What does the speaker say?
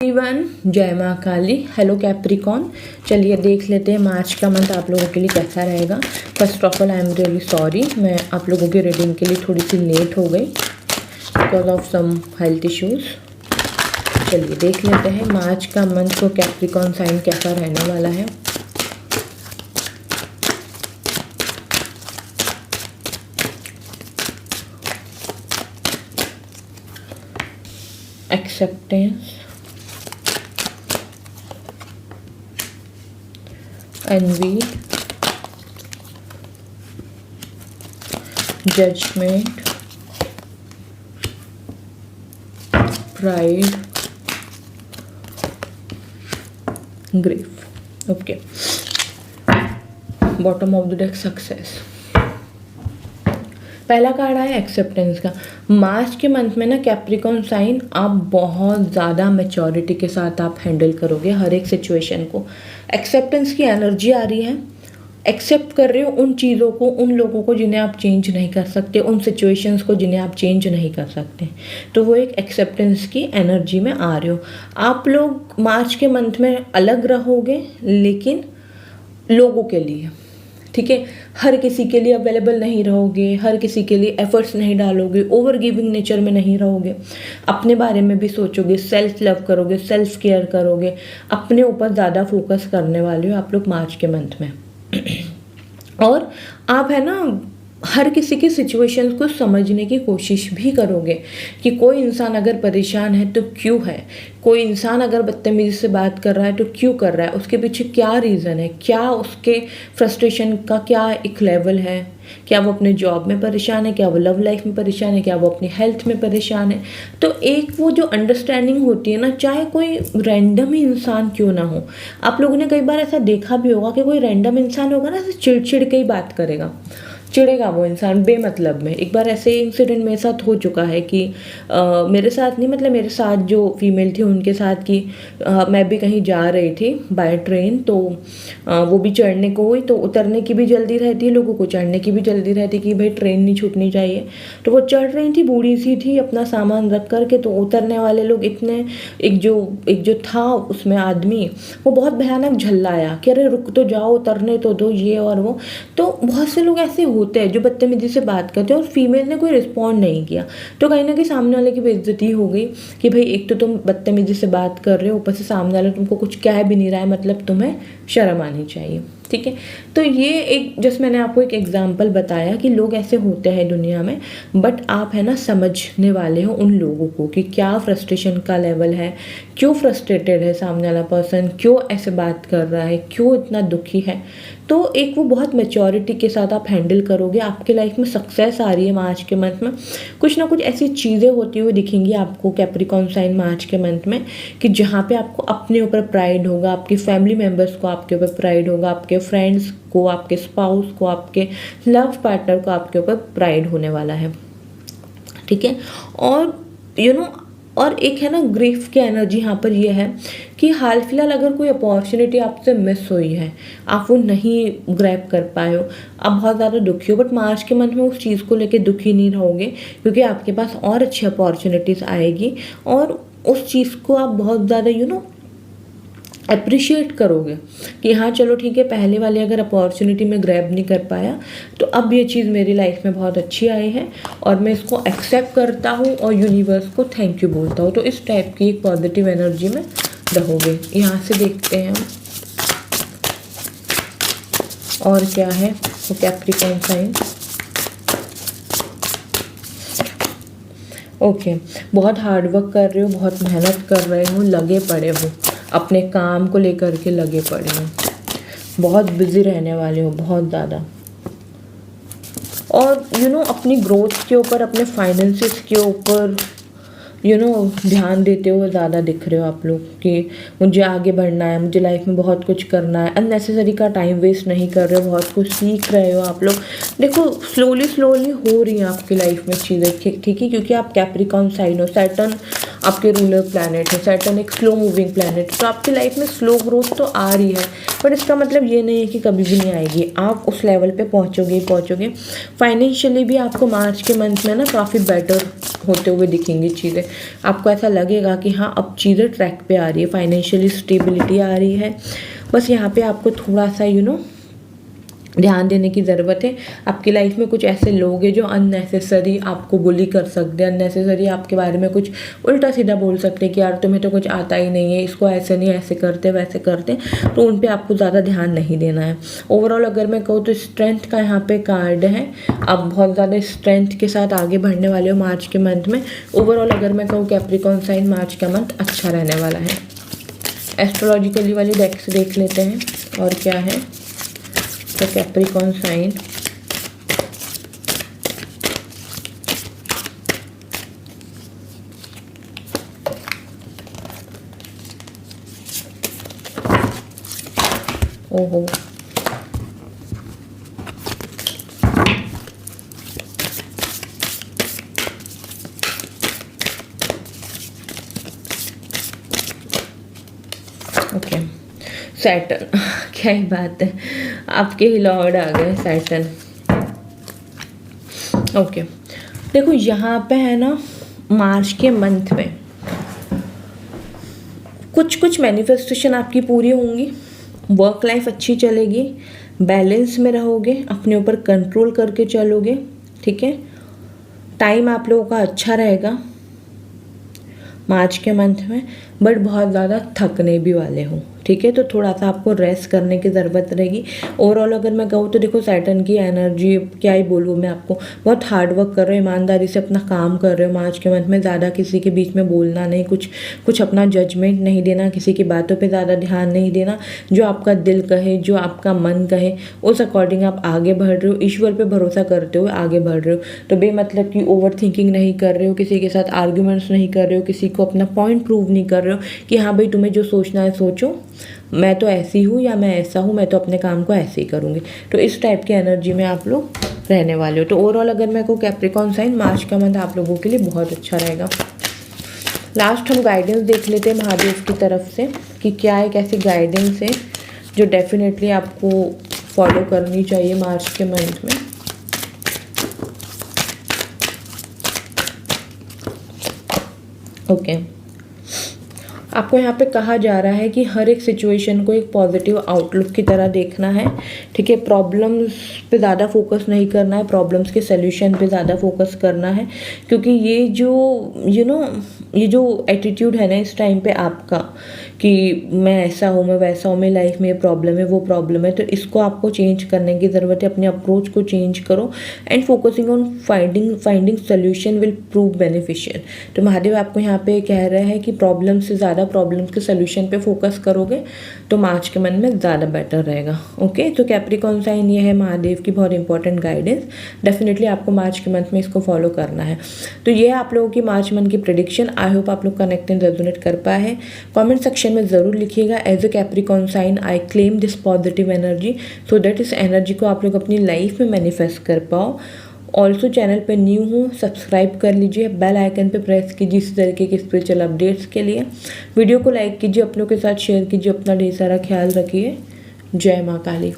Everyone, जय माँ काली। Hello Capricorn. चलिए देख लेते हैं मार्च का मंथ आप लोगों के लिए कैसा रहेगा। First of all I am really sorry, मैं आप लोगों की रीडिंग के लिए थोड़ी सी लेट हो गई because of some health issues. चलिए देख लेते हैं मार्च का मंथ को कैप्रिकॉन साइन कैसा रहने वाला है। Acceptance, envy, judgment, pride, grief. Okay, bottom of the deck, success. पहला कार्ड आया एक्सेप्टेंस का। मार्च के मंथ में ना कैप्रिकॉन साइन आप बहुत ज़्यादा मैच्योरिटी के साथ आप हैंडल करोगे हर एक सिचुएशन को। एक्सेप्टेंस की एनर्जी आ रही है, एक्सेप्ट कर रहे हो उन चीज़ों को, उन लोगों को जिन्हें आप चेंज नहीं कर सकते, उन सिचुएशंस को जिन्हें आप चेंज नहीं कर सकते। तो वो एक एक्सेप्टेंस की एनर्जी में आ रहे हो। आप लोग मार्च के मंथ में अलग रहोगे लेकिन लोगों के लिए, ठीक है। हर किसी के लिए अवेलेबल नहीं रहोगे, हर किसी के लिए एफर्ट्स नहीं डालोगे, ओवर गिविंग नेचर में नहीं रहोगे। अपने बारे में भी सोचोगे, सेल्फ लव करोगे, सेल्फ केयर करोगे, अपने ऊपर ज़्यादा फोकस करने वाले हो आप लोग मार्च के मंथ में। और आप है ना हर किसी की सिचुएशन को समझने की कोशिश भी करोगे कि कोई इंसान अगर परेशान है तो क्यों है, कोई इंसान अगर बदतमीजी से बात कर रहा है तो क्यों कर रहा है, उसके पीछे क्या रीज़न है, क्या उसके फ्रस्ट्रेशन का क्या एक लेवल है, क्या वो अपने जॉब में परेशान है, क्या वो लव लाइफ में परेशान है, क्या वो अपनी हेल्थ में परेशान है। तो एक वो जो अंडरस्टैंडिंग होती है ना, चाहे कोई रैंडम ही इंसान क्यों ना हो। आप लोगों ने कई बार ऐसा देखा भी होगा कि कोई रैंडम इंसान होगा ना, चिड़चिड़ के ही बात करेगा, चिढ़ेगा वो इंसान बेमतलब में। एक बार ऐसे इंसिडेंट मेरे साथ हो चुका है कि मेरे साथ नहीं, मतलब मेरे साथ जो फीमेल थी उनके साथ कि मैं भी कहीं जा रही थी बाय ट्रेन, तो वो भी चढ़ने को हुई, तो उतरने की भी जल्दी रहती है लोगों को, चढ़ने की भी जल्दी रहती कि भाई ट्रेन नहीं छूटनी चाहिए। तो वो चढ़ रही थी, बूढ़ी सी थी, अपना सामान रख करके। तो उतरने वाले लोग इतने, एक जो था उसमें आदमी, वो बहुत भयानक झल्लाया कि अरे रुक तो जाओ, उतरने तो दो, ये और वो। तो बहुत से लोग ऐसे होते हैं जो बदतमीजी से बात करते हैं और फीमेल ने कोई रिस्पॉन्ड नहीं किया, तो कहीं ना कहीं सामने वाले की बेइज्जती हो गई कि भाई एक तो तुम बदतमीजी से बात कर रहे हो, ऊपर से सामने वाला तुमको कुछ कह भी नहीं रहा है, मतलब तुम्हें शर्म आनी चाहिए, ठीक है। तो ये एक जस्ट मैंने आपको एक एग्जांपल बताया कि लोग ऐसे होते हैं दुनिया में, बट आप है ना समझने वाले हो उन लोगों को कि क्या फ्रस्ट्रेशन का लेवल है, क्यों फ्रस्ट्रेटेड है सामने वाला पर्सन, क्यों ऐसे बात कर रहा है, क्यों इतना दुखी है। तो एक वो बहुत मैच्योरिटी के साथ आप हैंडल करोगे। आपके लाइफ में सक्सेस आ रही है मार्च के मंथ में, कुछ ना कुछ ऐसी चीज़ें होती हुई दिखेंगी आपको कैप्रिकॉन साइन मार्च के मंथ में कि जहाँ पे आपको अपने ऊपर प्राइड होगा, आपकी फैमिली मेम्बर्स को आपके ऊपर प्राइड होगा, आपके फ्रेंड्स को, आपके स्पाउस को, आपके लव पार्टनर को आपके ऊपर प्राइड होने वाला है, ठीक है। और और एक है ना ग्रीफ की एनर्जी यहाँ पर ये है कि हाल फिलहाल अगर कोई अपॉर्चुनिटी आपसे मिस हुई है, आप वो नहीं ग्रैब कर पाए हो, आप बहुत ज़्यादा दुखी हो, बट मार्च के मंथ में उस चीज़ को लेके दुखी नहीं रहोगे क्योंकि आपके पास और अच्छी अपॉर्चुनिटीज़ आएगी और उस चीज़ को आप बहुत ज़्यादा अप्रिशिएट करोगे कि हाँ चलो ठीक है, पहले वाली अगर अपॉर्चुनिटी में ग्रैब नहीं कर पाया तो अब ये चीज़ मेरी लाइफ में बहुत अच्छी आई है और मैं इसको एक्सेप्ट करता हूँ और यूनिवर्स को थैंक यू बोलता हूँ। तो इस टाइप की एक पॉजिटिव एनर्जी में रहोगे। यहाँ से देखते हैं हम और क्या है वो कैप्रिकॉन साइन। ओके, बहुत हार्डवर्क कर रहे हो, बहुत मेहनत कर रहे हो, लगे पड़े हो, अपने काम को लेकर के लगे पड़े हो, बहुत बिजी रहने वाले हो बहुत ज़्यादा। और अपनी ग्रोथ के ऊपर, अपने फाइनेंसेस के ऊपर ध्यान देते हुए ज़्यादा दिख रहे हो आप लोग कि मुझे आगे बढ़ना है, मुझे लाइफ में बहुत कुछ करना है। अननेसेसरी का टाइम वेस्ट नहीं कर रहे हो, बहुत कुछ सीख रहे हो आप लोग। देखो स्लोली हो रही है आपकी लाइफ में चीज़ें, ठीक है, क्योंकि आप कैप्रिकॉन साइन हो, सैटर्न आपके रूलर प्लैनेट है, सैटर्न एक स्लो मूविंग प्लैनेट, तो आपकी लाइफ में स्लो ग्रोथ तो आ रही है, बट इसका मतलब ये नहीं है कि कभी भी नहीं आएगी। आप उस लेवल पे पहुँचोगे। फाइनेंशियली भी आपको मार्च के मंथ में ना काफ़ी बेटर होते हुए दिखेंगी चीज़ें। आपको ऐसा लगेगा कि हाँ अब चीज़ें ट्रैक पे आ रही है, फाइनेंशियली स्टेबिलिटी आ रही है। बस यहाँ पे आपको थोड़ा सा ध्यान देने की ज़रूरत है। आपकी लाइफ में कुछ ऐसे लोग हैं जो अननेसेसरी आपको बुली कर सकते हैं, अननेसेसरी आपके बारे में कुछ उल्टा सीधा बोल सकते हैं कि यार तुम्हें तो कुछ आता ही नहीं है, इसको ऐसे नहीं ऐसे करते वैसे करते, तो उन पे आपको ज़्यादा ध्यान नहीं देना है। ओवरऑल अगर मैं कहूँ तो स्ट्रेंथ का यहाँ पे कार्ड है, आप बहुत ज़्यादा स्ट्रेंथ के साथ आगे बढ़ने वाले हो मार्च के मंथ में। ओवरऑल अगर मैं कहूँ कैप्रिकॉर्न साइन मार्च का मंथ अच्छा रहने वाला है। एस्ट्रोलॉजिकली वाली डेक से देख लेते हैं और क्या है तो कैप्रिकॉर्न साइन। ओहो, ओके सैटर्न क्या ही बात है, आपके ही लॉर्ड आ गए सैटर्न। ओके देखो यहाँ पे है ना, मार्च के मंथ में कुछ मैनिफेस्टेशन आपकी पूरी होंगी, वर्क लाइफ अच्छी चलेगी, बैलेंस में रहोगे, अपने ऊपर कंट्रोल करके चलोगे, ठीक है। टाइम आप लोगों का अच्छा रहेगा मार्च के मंथ में, बट बहुत ज़्यादा थकने भी वाले हो, ठीक है। तो थोड़ा सा आपको रेस्ट करने की ज़रूरत रहेगी। ओवरऑल अगर मैं कहूँ तो देखो सैटर्न की एनर्जी क्या ही बोलूँ मैं आपको, बहुत हार्ड वर्क कर रहे हो, ईमानदारी से अपना काम कर रहे हो मार्च के मंथ में। ज़्यादा किसी के बीच में बोलना नहीं, कुछ अपना जजमेंट नहीं देना, किसी की बातों पे ज़्यादा ध्यान नहीं देना। जो आपका दिल कहे, जो आपका मन कहे, उस अकॉर्डिंग आप आगे बढ़ रहे हो, ईश्वर पे भरोसा करते हुए आगे बढ़ रहे हो। तो बेमतलब की ओवर थिंकिंग नहीं कर रहे हो, किसी के साथ आर्ग्यूमेंट्स नहीं कर रहे हो, किसी को अपना पॉइंट प्रूव नहीं कर रहे हो कि हाँ भाई तुम्हें जो सोचना है सोचो, मैं तो ऐसी हूँ या मैं ऐसा हूँ, मैं तो अपने काम को ऐसे ही करूँगी। तो इस टाइप की एनर्जी में आप लोग रहने वाले हो। तो ओवरऑल अगर मैं को कैप्रिकॉर्न साइन मार्च का मंथ आप लोगों के लिए बहुत अच्छा रहेगा। लास्ट हम गाइडेंस देख लेते हैं महादेव की तरफ से कि क्या एक ऐसी गाइडेंस है जो डेफिनेटली आपको फॉलो करनी चाहिए मार्च के मंथ में। ओके आपको यहाँ पे कहा जा रहा है कि हर एक सिचुएशन को एक पॉजिटिव आउटलुक की तरह देखना है, ठीक है। प्रॉब्लम्स पे ज़्यादा फोकस नहीं करना है, प्रॉब्लम्स के सल्यूशन पे ज़्यादा फोकस करना है, क्योंकि ये जो ये जो एटीट्यूड है ना इस टाइम पे आपका कि मैं ऐसा हूँ, मैं वैसा हूँ, मेरी लाइफ में ये प्रॉब्लम है, वो प्रॉब्लम है, तो इसको आपको चेंज करने की ज़रूरत है। अपने अप्रोच को चेंज करो and focusing on finding solution will prove beneficial. तो महादेव आपको यहाँ पे कह रहे हैं कि प्रॉब्लम से ज़्यादा प्रॉब्लम्स के सोल्यूशन पे फोकस करोगे तो मार्च के मंथ में ज़्यादा बेटर रहेगा। ओके तो कैप्रिकॉर्न साइन ये है महादेव की बहुत इंपॉर्टेंट गाइडेंस, डेफिनेटली आपको मार्च के मंथ में इसको फॉलो करना है। तो ये है आप लोगों की मार्च मंथ की प्रेडिक्शन। आई होप आप लोग कनेक्ट एंड रेजोनेट कर पाए हैं। कमेंट सेक्शन में ज़रूर लिखिएगा as a Capricorn sign I claim this positive energy so that इस एनर्जी को आप लोग अपनी लाइफ में मैनिफेस्ट कर पाओ। ऑल्सो चैनल पे न्यू हूँ, सब्सक्राइब कर लीजिए, बेल आइकन पे प्रेस कीजिए इस तरीके के स्पिरिचुअल अपडेट्स के लिए। वीडियो को लाइक कीजिए, अपनों के साथ शेयर कीजिए, अपना ढेर सारा ख्याल रखिए। जय माँ काली।